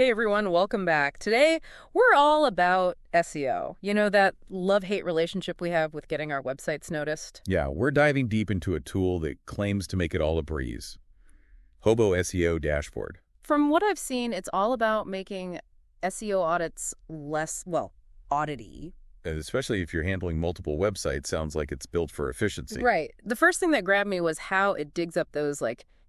Hey everyone, welcome back. Today, we're all about SEO. You know, that love-hate relationship we have with getting our websites noticed? Yeah, we're diving deep into a tool that claims to make it all a breeze. Hobo SEO Dashboard. From what I've seen, it's all about making SEO audits less, well, audity. And especially if you're handling multiple websites, sounds like it's built for efficiency. Right. The first thing that grabbed me was how it digs up those,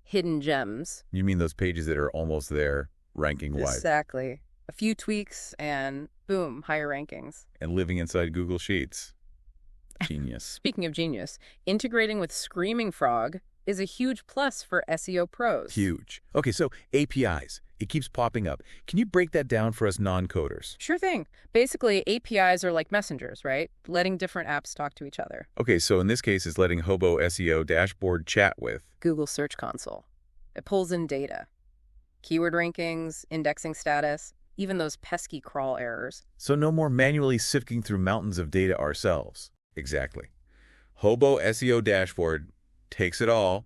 hidden gems. You mean those pages that are almost there, ranking-wise, Exactly. A few tweaks and boom, higher rankings. and living inside Google Sheets. Genius. Speaking of genius, integrating with Screaming Frog is a huge plus for SEO pros. Huge. Okay, so APIs. It keeps popping up. Can you break that down for us non-coders? Sure thing. Basically, APIs are like messengers, right? Letting different apps talk to each other. Okay, so in this case, it's letting Hobo SEO Dashboard chat with. Google Search Console. It pulls in data. Keyword rankings, indexing status, even those pesky crawl errors. So no more manually sifting through mountains of data ourselves. Exactly. Hobo SEO Dashboard takes it all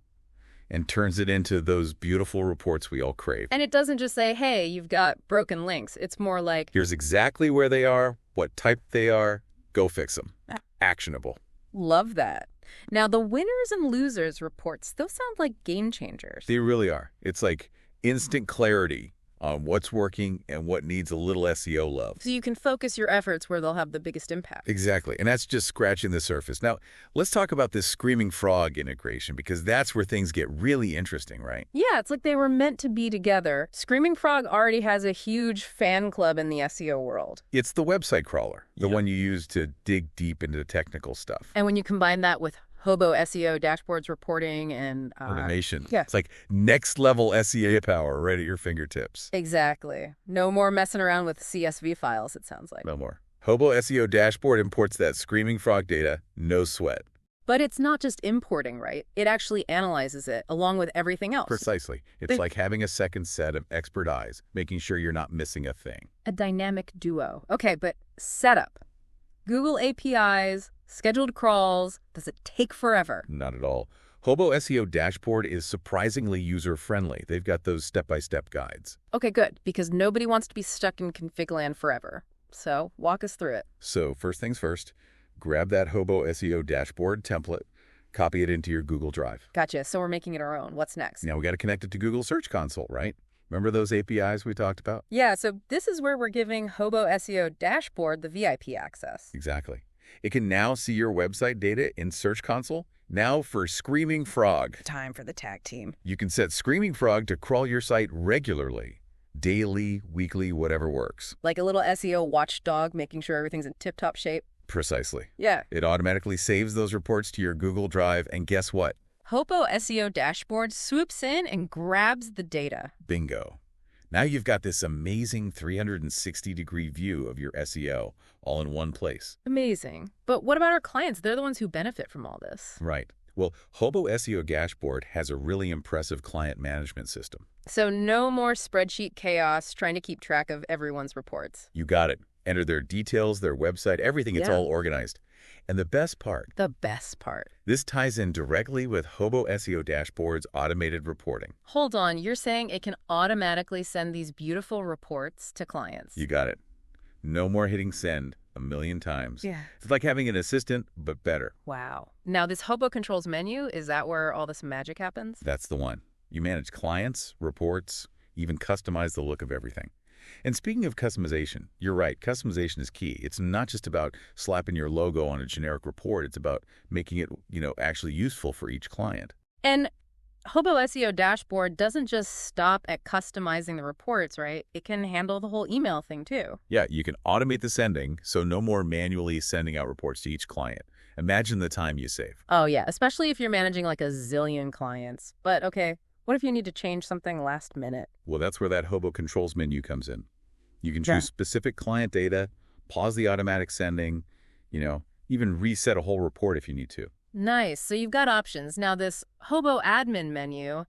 and turns it into those beautiful reports we all crave. And it doesn't just say, hey, you've got broken links. It's more like, Here's exactly where they are, what type they are, go fix them. Actionable. love that. Now, the winners and losers reports, those sound like game changers. They really are. It's like instant clarity on what's working and what needs a little SEO love. So you can focus your efforts where they'll have the biggest impact. Exactly. And that's just scratching the surface. Now, let's talk about this Screaming Frog integration, because that's where things get really interesting, right? Yeah, it's like they were meant to be together. Screaming Frog already has a huge fan club in the SEO world. It's the website crawler, the one you use to dig deep into the technical stuff. And when you combine that with Hobo SEO dashboards reporting and Automation. yeah. It's like next level SEO power right at your fingertips. Exactly. No more messing around with CSV files, it sounds like. No more. Hobo SEO Dashboard imports that Screaming Frog data, no sweat. But it's not just importing, right? It actually analyzes it along with everything else. Precisely. It's like having a second set of expert eyes, making sure you're not missing a thing. A dynamic duo. Okay, but setup. Google APIs, scheduled crawls. Does it take forever? Not at all. Hobo SEO Dashboard is surprisingly user-friendly. They've got those step-by-step guides. Okay, good, because nobody wants to be stuck in config land forever. So walk us through it. So first things first, grab that Hobo SEO Dashboard template, copy it into your Google Drive. Gotcha. So we're making it our own. What's next? Now we got to connect it to Google Search Console, right? Remember those APIs we talked about? Yeah, so this is where we're giving Hobo SEO Dashboard the VIP access. Exactly. It can now see your website data in Search Console. Now for Screaming Frog. Time for the tag team. You can set Screaming Frog to crawl your site regularly. Daily, weekly, whatever works. Like a little SEO watchdog, making sure everything's in tip-top shape. Precisely. Yeah. It automatically saves those reports to your Google Drive, and guess what? Hobo SEO Dashboard swoops in and grabs the data. Bingo. Now you've got this amazing 360-degree view of your SEO all in one place. Amazing. But what about our clients? They're the ones who benefit from all this. Right. Well, Hobo SEO Dashboard has a really impressive client management system. So no more spreadsheet chaos trying to keep track of everyone's reports. You got it. Enter their details, their website, everything. It's Yeah. all organized. And the best part, The best part. this ties in directly with Hobo SEO Dashboard's automated reporting. Hold on, you're saying it can automatically send these beautiful reports to clients? You got it. No more hitting send a million times. Yeah. It's like having an assistant, but better. Wow. Now this Hobo Controls menu, is that where all this magic happens? That's the one. You manage clients, reports, even customize the look of everything. And speaking of customization, you're right, customization is key. It's not just about slapping your logo on a generic report. It's about making it, actually useful for each client. And Hobo SEO Dashboard doesn't just stop at customizing the reports, right? It can handle the whole email thing too. Yeah, you can automate the sending, so no more manually sending out reports to each client. Imagine the time you save. Oh yeah, especially if you're managing like a zillion clients. But okay, what if you need to change something last minute? Well, that's where that Hobo Controls menu comes in. You can choose Yeah. specific client data, pause the automatic sending, even reset a whole report if you need to. Nice. So you've got options. Now this Hobo admin menu,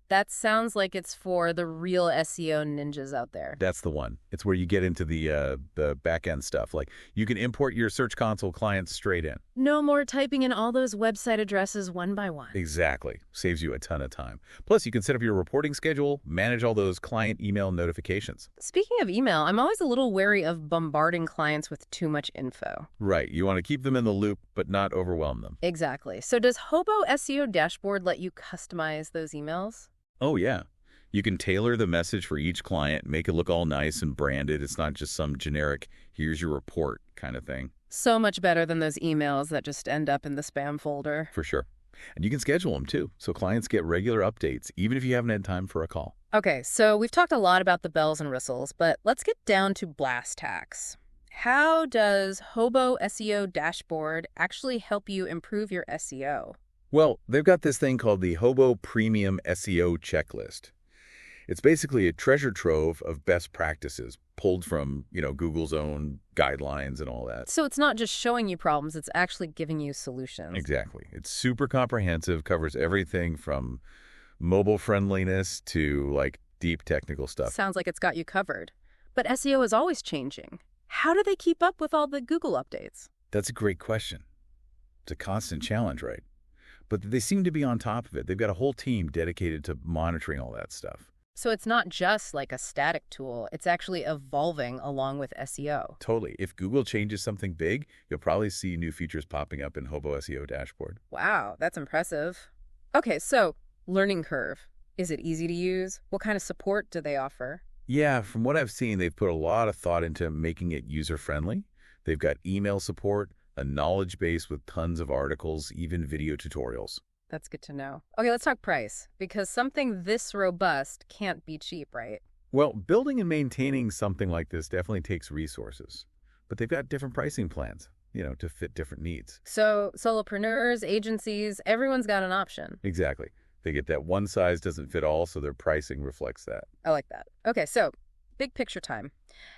That sounds like it's for the real SEO ninjas out there. That's the one. It's where you get into the back-end stuff. Like, you can import your Search Console clients straight in. No more typing in all those website addresses one by one. Exactly. Saves you a ton of time. Plus, you can set up your reporting schedule, manage all those client email notifications. Speaking of email, I'm always a little wary of bombarding clients with too much info. Right. You want to keep them in the loop, but not overwhelm them. Exactly. So does Hobo SEO Dashboard let you customize those emails? Oh, yeah. You can tailor the message for each client, make it look all nice and branded. It's not just some generic, here's your report kind of thing. So much better than those emails that just end up in the spam folder. For sure. And you can schedule them too, so clients get regular updates, even if you haven't had time for a call. Okay, so we've talked a lot about the bells and whistles, but let's get down to brass tacks. How does Hobo SEO Dashboard actually help you improve your SEO? Well, they've got this thing called the Hobo Premium SEO Checklist. It's basically a treasure trove of best practices pulled from, Google's own guidelines and all that. So it's not just showing you problems, it's actually giving you solutions. Exactly. It's super comprehensive, covers everything from mobile friendliness to, deep technical stuff. Sounds like it's got you covered. But SEO is always changing. How do they keep up with all the Google updates? That's a great question. It's a constant challenge, right? But they seem to be on top of it. They've got a whole team dedicated to monitoring all that stuff. So it's not just like a static tool, it's actually evolving along with SEO. Totally. If Google changes something big, you'll probably see new features popping up in Hobo SEO Dashboard. Wow, that's impressive. Okay, so learning curve. Is it easy to use? What kind of support do they offer? Yeah, from what I've seen, they've put a lot of thought into making it user-friendly. They've got email support, a knowledge base with tons of articles, even video tutorials. That's good to know. Okay, let's talk price, because something this robust can't be cheap, right? Well, building and maintaining something like this definitely takes resources, but they've got different pricing plans, to fit different needs. So solopreneurs, agencies, everyone's got an option. Exactly. They get that one size doesn't fit all, so their pricing reflects that. I like that. Okay, so big picture time.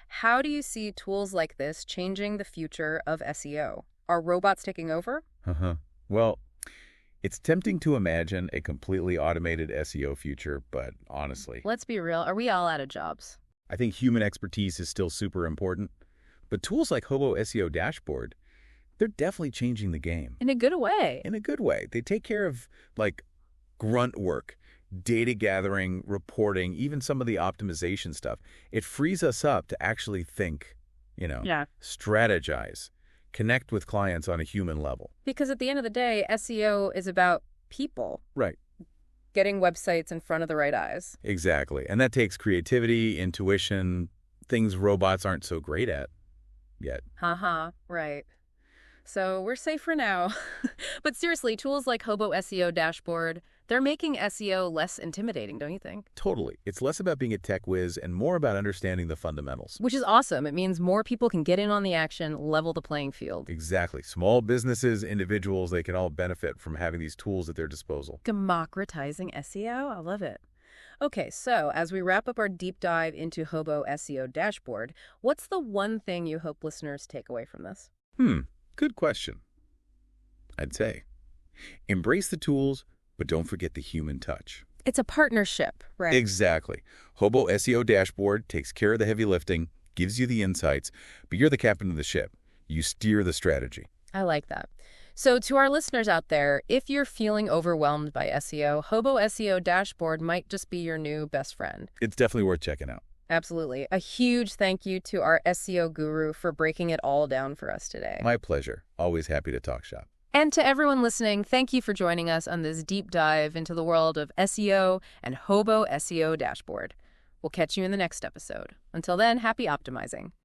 How do you see tools like this changing the future of SEO? Are robots taking over? Well, it's tempting to imagine a completely automated SEO future, but honestly, Let's be real, are we all out of jobs? I think human expertise is still super important. But tools like Hobo SEO Dashboard, they're definitely changing the game. In a good way. In a good way. They take care of, grunt work, data gathering, reporting, even some of the optimization stuff. It frees us up to actually think, strategize, connect with clients on a human level. Because at the end of the day, SEO is about people. Right. Getting websites in front of the right eyes. Exactly. And that takes creativity, intuition, things robots aren't so great at yet. Right. So we're safe for now. But seriously, tools like Hobo SEO Dashboard, they're making SEO less intimidating, don't you think? Totally. It's less about being a tech whiz and more about understanding the fundamentals. Which is awesome. It means more people can get in on the action, level the playing field. Exactly. Small businesses, individuals, they can all benefit from having these tools at their disposal. Democratizing SEO? I love it. Okay, so as we wrap up our deep dive into Hobo SEO Dashboard, what's the one thing you hope listeners take away from this? Good question. I'd say embrace the tools, but don't forget the human touch. It's a partnership, right? Exactly. Hobo SEO Dashboard takes care of the heavy lifting, gives you the insights, but you're the captain of the ship. You steer the strategy. I like that. So to our listeners out there, if you're feeling overwhelmed by SEO, Hobo SEO Dashboard might just be your new best friend. It's definitely worth checking out. Absolutely. A huge thank you to our SEO guru for breaking it all down for us today. My pleasure. Always happy to talk shop. And to everyone listening, thank you for joining us on this deep dive into the world of SEO and Hobo SEO Dashboard. We'll catch you in the next episode. Until then, happy optimizing.